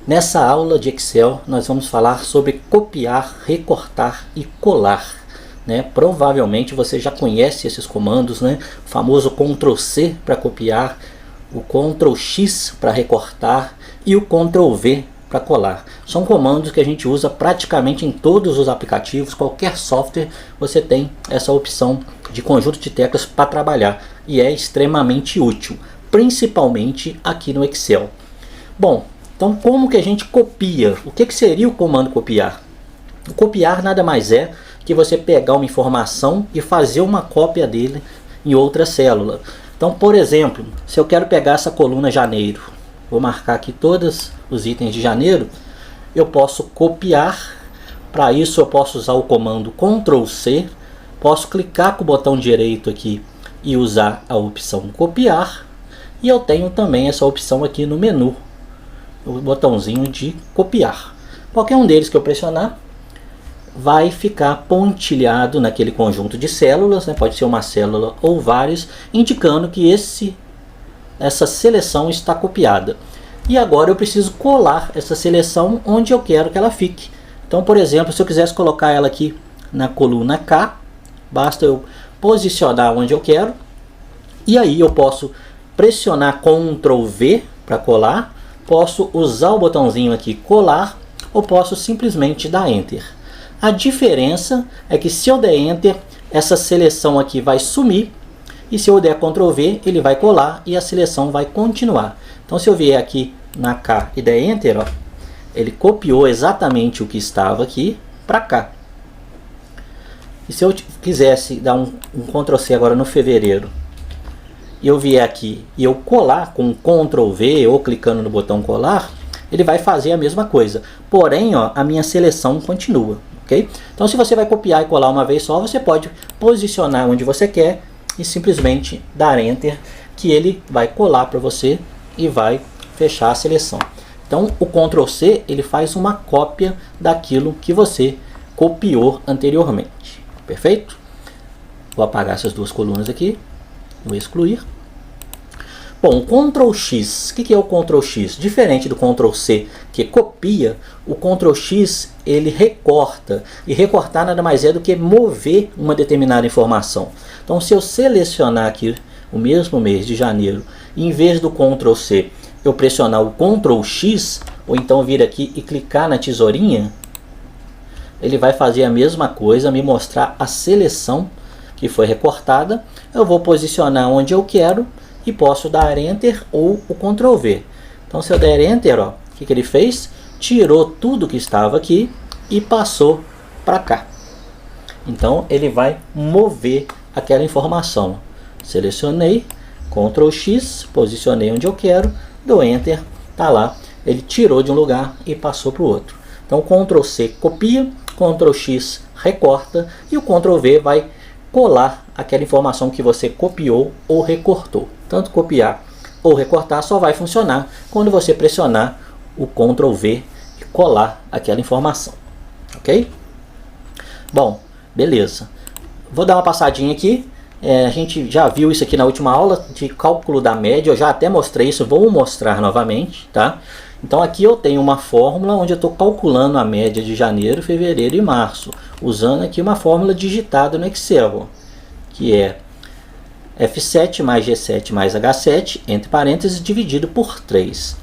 Nessa aula de Excel nós vamos falar sobre copiar, recortar e colar, né? Provavelmente você já conhece esses comandos, né? O famoso Ctrl C para copiar, o Ctrl X para recortar e o Ctrl V para colar. São comandos que a gente usa praticamente em todos os aplicativos, qualquer software você tem essa opção de conjunto de teclas para trabalhar e é extremamente útil, principalmente aqui no Excel. Bom, então como que a gente copia? O que seria o comando copiar? O copiar nada mais é que você pegar uma informação e fazer uma cópia dele em outra célula. Então, por exemplo, se eu quero pegar essa coluna janeiro, vou marcar aqui todos os itens de janeiro, eu posso copiar. Para isso eu posso usar o comando Ctrl C, posso clicar com o botão direito aqui e usar a opção copiar, e eu tenho também essa opção aqui no menu, o botãozinho de copiar. Qualquer um deles que eu pressionar vai ficar pontilhado naquele conjunto de células, né? Pode ser uma célula ou várias, indicando que essa seleção está copiada. E agora eu preciso colar essa seleção onde eu quero que ela fique. Então, por exemplo, se eu quisesse colocar ela aqui na coluna K, basta eu posicionar onde eu quero, e aí eu posso pressionar Ctrl V para colar, posso usar o botãozinho aqui colar, ou posso simplesmente dar Enter. A diferença é que se eu der Enter, essa seleção aqui vai sumir, e se eu der Ctrl V, ele vai colar e a seleção vai continuar. Então, se eu vier aqui na K e der Enter, ó, ele copiou exatamente o que estava aqui para cá. E se eu quisesse dar um Ctrl C agora no fevereiro, e eu vier aqui e eu colar com Ctrl V ou clicando no botão colar, ele vai fazer a mesma coisa. Porém, ó, a minha seleção continua. Okay? Então, se você vai copiar e colar uma vez só, você pode posicionar onde você quer e simplesmente dar Enter, que ele vai colar para você e vai fechar a seleção. Então, o Ctrl C ele faz uma cópia daquilo que você copiou anteriormente. Perfeito? Vou apagar essas duas colunas aqui. Vou excluir. Bom, o Ctrl X, o que é o Ctrl X? Diferente do Ctrl C, que copia, o Ctrl X ele recorta. E recortar nada mais é do que mover uma determinada informação. Então, se eu selecionar aqui o mesmo mês de janeiro, e em vez do Ctrl C, eu pressionar o Ctrl X, ou então vir aqui e clicar na tesourinha, ele vai fazer a mesma coisa, me mostrar a seleção que foi recortada. Eu vou posicionar onde eu quero e posso dar Enter ou o Ctrl V. Então, se eu der Enter, ó, o que ele fez? Tirou tudo que estava aqui e passou para cá. Então, ele vai mover aquela informação. Selecionei, Ctrl X, posicionei onde eu quero, dou Enter, tá lá. Ele tirou de um lugar e passou para o outro. Então, Ctrl C copia, Ctrl X recorta e o Ctrl V vai colar aquela informação que você copiou ou recortou. Tanto copiar ou recortar só vai funcionar quando você pressionar o Ctrl V e colar aquela informação. Ok? Bom, beleza. Vou dar uma passadinha aqui. A gente já viu isso aqui na última aula de cálculo da média. Eu já até mostrei isso, vou mostrar novamente, tá? Então aqui eu tenho uma fórmula onde eu estou calculando a média de janeiro, fevereiro e março, usando aqui uma fórmula digitada no Excel, que é F7 mais G7 mais H7, entre parênteses, dividido por 3.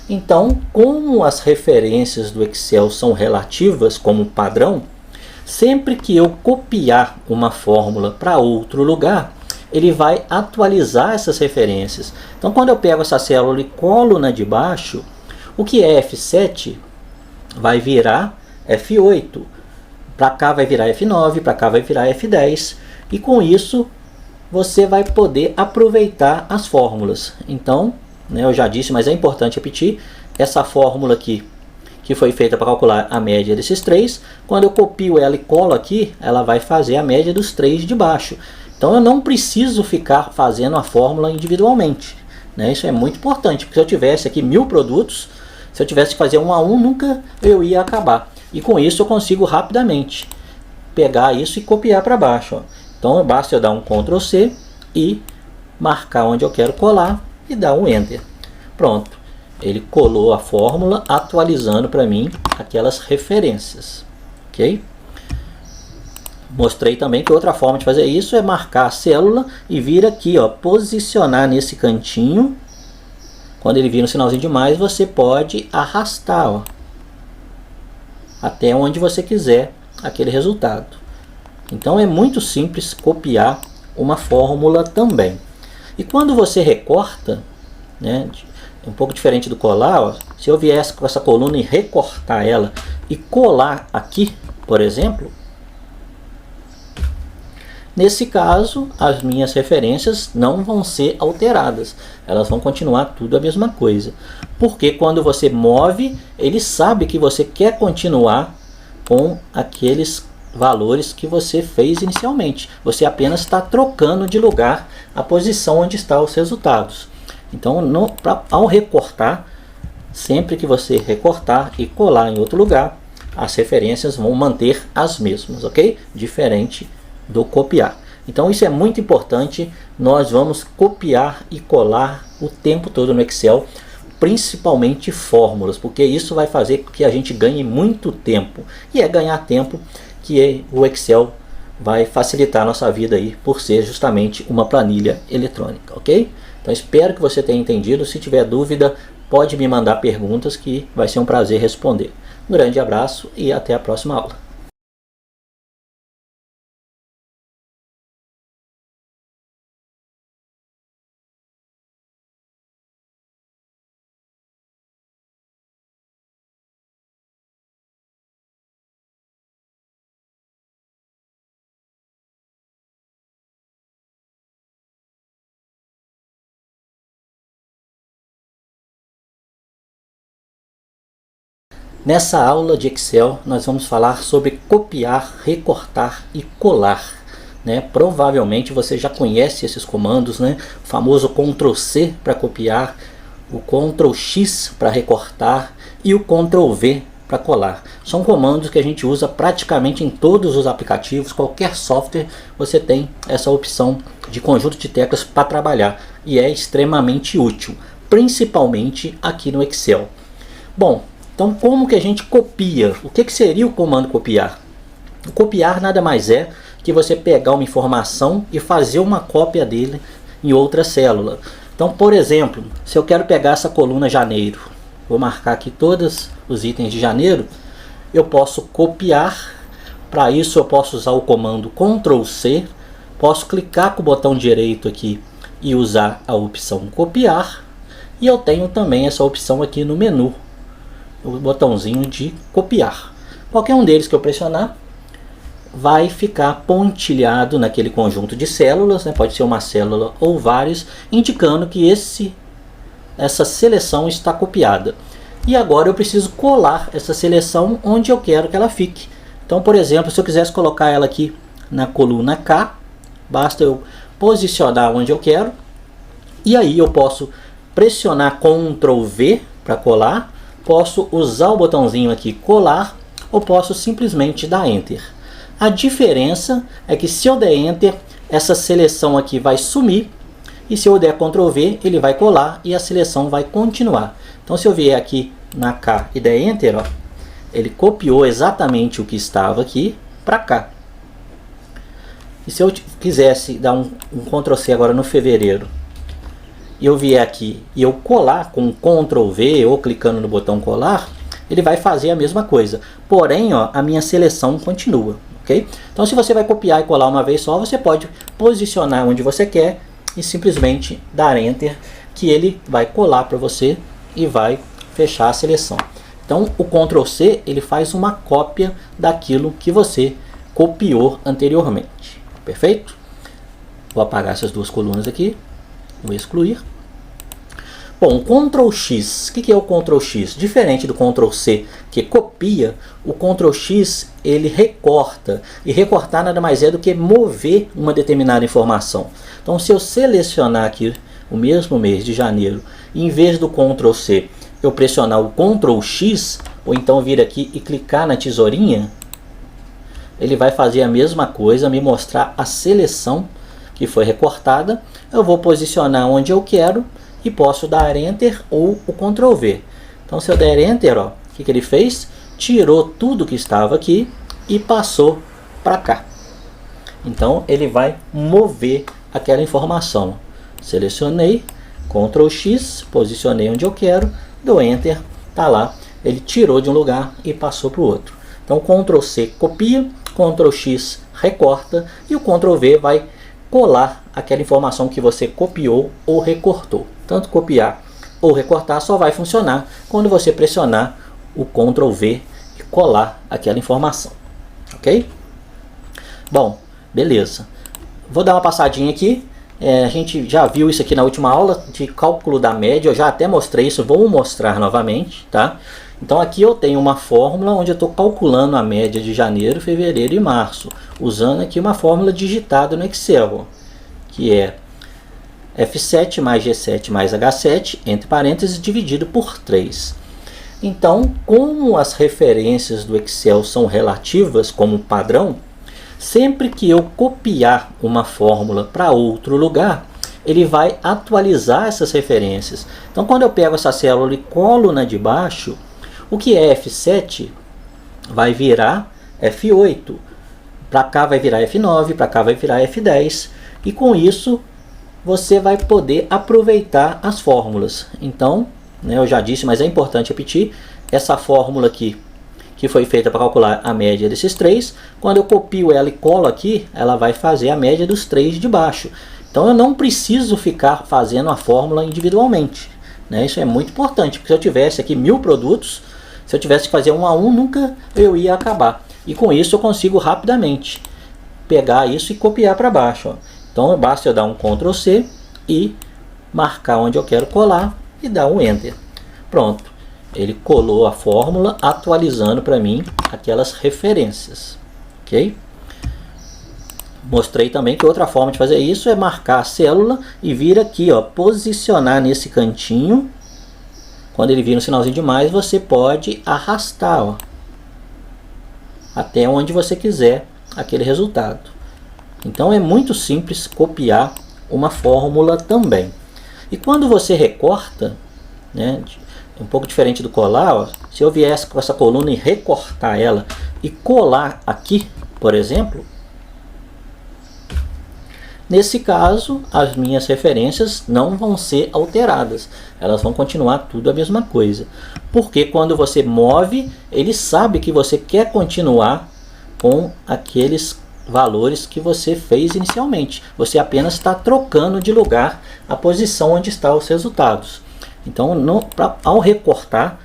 Então, como as referências do Excel são relativas como padrão, sempre que eu copiar uma fórmula para outro lugar, ele vai atualizar essas referências. Então, quando eu pego essa célula e colo na de baixo, o que é F7 vai virar F8, para cá vai virar F9, para cá vai virar F10, e com isso você vai poder aproveitar as fórmulas. Então, né, eu já disse, mas é importante repetir, essa fórmula aqui, que foi feita para calcular a média desses três, quando eu copio ela e colo aqui, ela vai fazer a média dos três de baixo. Então eu não preciso ficar fazendo a fórmula individualmente, né? Isso é muito importante, porque se eu tivesse aqui 1000 produtos, se eu tivesse que fazer um a um, nunca eu ia acabar. E com isso eu consigo rapidamente pegar isso e copiar para baixo, ó. Então basta eu dar um Ctrl C e marcar onde eu quero colar e dar um Enter. Pronto. ele colou a fórmula atualizando para mim aquelas referências, ok? Mostrei também que outra forma de fazer isso é marcar a célula e vir aqui, ó, posicionar nesse cantinho. Quando ele vir no sinalzinho de mais, você pode arrastar, ó, até onde você quiser aquele resultado. Então é muito simples copiar uma fórmula também. E quando você recorta, né, um pouco diferente do colar, ó, se eu viesse com essa coluna e recortar ela e colar aqui, por exemplo, nesse caso as minhas referências não vão ser alteradas, elas vão continuar tudo a mesma coisa, porque quando você move, ele sabe que você quer continuar com aqueles valores que você fez inicialmente. Você apenas está trocando de lugar a posição onde estão os resultados. Então, ao recortar, sempre que você recortar e colar em outro lugar, as referências vão manter as mesmas, ok? Diferente do copiar. Então isso é muito importante. Nós vamos copiar e colar o tempo todo no Excel, principalmente fórmulas, porque isso vai fazer com que a gente ganhe muito tempo, e é ganhar tempo que o Excel vai facilitar a nossa vida aí, por ser justamente uma planilha eletrônica, ok? Então espero que você tenha entendido. Se tiver dúvida, pode me mandar perguntas que vai ser um prazer responder. Um grande abraço e até a próxima aula. Nessa aula de Excel, nós vamos falar sobre copiar, recortar e colar, né? Provavelmente você já conhece esses comandos, né? O famoso Ctrl+C para copiar, o Ctrl+X para recortar e o Ctrl+V para colar. São comandos que a gente usa praticamente em todos os aplicativos. Qualquer software você tem essa opção de conjunto de teclas para trabalhar, e é extremamente útil, principalmente aqui no Excel. Bom, então como que a gente copia? O que seria o comando copiar? O copiar nada mais é que você pegar uma informação e fazer uma cópia dele em outra célula. Então, por exemplo, se eu quero pegar essa coluna janeiro, vou marcar aqui todos os itens de janeiro, eu posso copiar. Para isso eu posso usar o comando Ctrl+C, posso clicar com o botão direito aqui e usar a opção copiar, e eu tenho também essa opção aqui no menu, o botãozinho de copiar. Qualquer um deles que eu pressionar vai ficar pontilhado naquele conjunto de células, né? Pode ser uma célula ou várias, indicando que essa seleção está copiada. E agora eu preciso colar essa seleção onde eu quero que ela fique. Então, por exemplo, se eu quisesse colocar ela aqui na coluna K, basta eu posicionar onde eu quero, e aí eu posso pressionar Ctrl+V para colar. Posso usar o botãozinho aqui colar, ou posso simplesmente dar Enter. A diferença é que se eu der Enter, essa seleção aqui vai sumir, e se eu der Ctrl+V, ele vai colar e a seleção vai continuar. Então se eu vier aqui na K e der Enter, ó, ele copiou exatamente o que estava aqui para cá. E se eu quisesse dar um Ctrl+C agora no fevereiro, e eu vier aqui e eu colar com Ctrl+V ou clicando no botão colar, ele vai fazer a mesma coisa. Porém, ó, a minha seleção continua, ok? Então, se você vai copiar e colar uma vez só, você pode posicionar onde você quer e simplesmente dar Enter, que ele vai colar para você e vai fechar a seleção. Então, o Ctrl+C ele faz uma cópia daquilo que você copiou anteriormente. Perfeito? Vou apagar essas duas colunas aqui. Vou excluir. Bom, o Ctrl+X, o que é o Ctrl+X? Diferente do Ctrl+C, que copia, o Ctrl+X ele recorta. E recortar nada mais é do que mover uma determinada informação. Então, se eu selecionar aqui o mesmo mês de janeiro, e em vez do Ctrl+C eu pressionar o Ctrl+X, ou então vir aqui e clicar na tesourinha, ele vai fazer a mesma coisa, me mostrar a seleção que foi recortada. Eu vou posicionar onde eu quero e posso dar Enter ou o Ctrl V. Então se eu der Enter, ó, o que ele fez? Tirou tudo que estava aqui e passou para cá. Então ele vai mover aquela informação. Selecionei, Ctrl X, posicionei onde eu quero, dou Enter, tá lá. Ele tirou de um lugar e passou para o outro. Então Ctrl C copia, Ctrl X recorta e o Ctrl V vai colar aquela informação que você copiou ou recortou. Tanto copiar ou recortar só vai funcionar quando você pressionar o Ctrl V e colar aquela informação. Ok? Bom, beleza. Vou dar uma passadinha aqui. A gente já viu isso aqui na última aula de cálculo da média. Eu já até mostrei isso, vou mostrar novamente, tá? Então aqui eu tenho uma fórmula onde eu estou calculando a média de janeiro, fevereiro e março, usando aqui uma fórmula digitada no Excel, que é F7 mais G7 mais H7, entre parênteses, dividido por 3. Então, como as referências do Excel são relativas como padrão, sempre que eu copiar uma fórmula para outro lugar, ele vai atualizar essas referências. Então, quando eu pego essa célula e colo na de baixo, o que é F7 vai virar F8, para cá vai virar F9, para cá vai virar F10, e com isso você vai poder aproveitar as fórmulas. Então, né, eu já disse, mas é importante repetir, essa fórmula aqui, que foi feita para calcular a média desses três, quando eu copio ela e colo aqui, ela vai fazer a média dos três de baixo. Então eu não preciso ficar fazendo a fórmula individualmente, né? Isso é muito importante, porque se eu tivesse aqui 1000 produtos, se eu tivesse que fazer um a um, nunca eu ia acabar. E com isso eu consigo rapidamente pegar isso e copiar para baixo, ó. Então basta eu dar um Ctrl C e marcar onde eu quero colar e dar um Enter. Pronto, ele colou a fórmula atualizando para mim aquelas referências, ok? Mostrei também que outra forma de fazer isso é marcar a célula e vir aqui, ó, posicionar nesse cantinho. Quando ele vir no sinalzinho de mais, você pode arrastar, ó, até onde você quiser aquele resultado. Então é muito simples copiar uma fórmula também. E quando você recorta, né, um pouco diferente do colar, ó, se eu viesse com essa coluna e recortar ela e colar aqui, por exemplo, nesse caso as minhas referências não vão ser alteradas, elas vão continuar tudo a mesma coisa, porque quando você move, ele sabe que você quer continuar com aqueles valores que você fez inicialmente, você apenas está trocando de lugar a posição onde estão os resultados. Então ao recortar,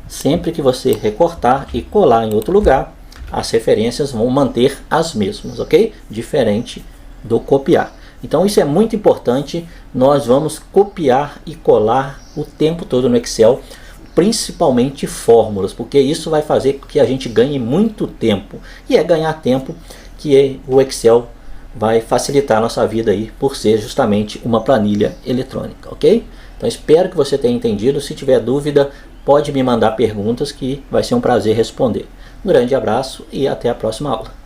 sempre que você recortar e colar em outro lugar, as referências vão manter as mesmas, ok? Diferente do copiar. Então isso é muito importante, nós vamos copiar e colar o tempo todo no Excel, principalmente fórmulas, porque isso vai fazer com que a gente ganhe muito tempo, e é ganhar tempo que o Excel vai facilitar a nossa vida aí, por ser justamente uma planilha eletrônica, ok? Então espero que você tenha entendido. Se tiver dúvida, pode me mandar perguntas que vai ser um prazer responder. Um grande abraço e até a próxima aula.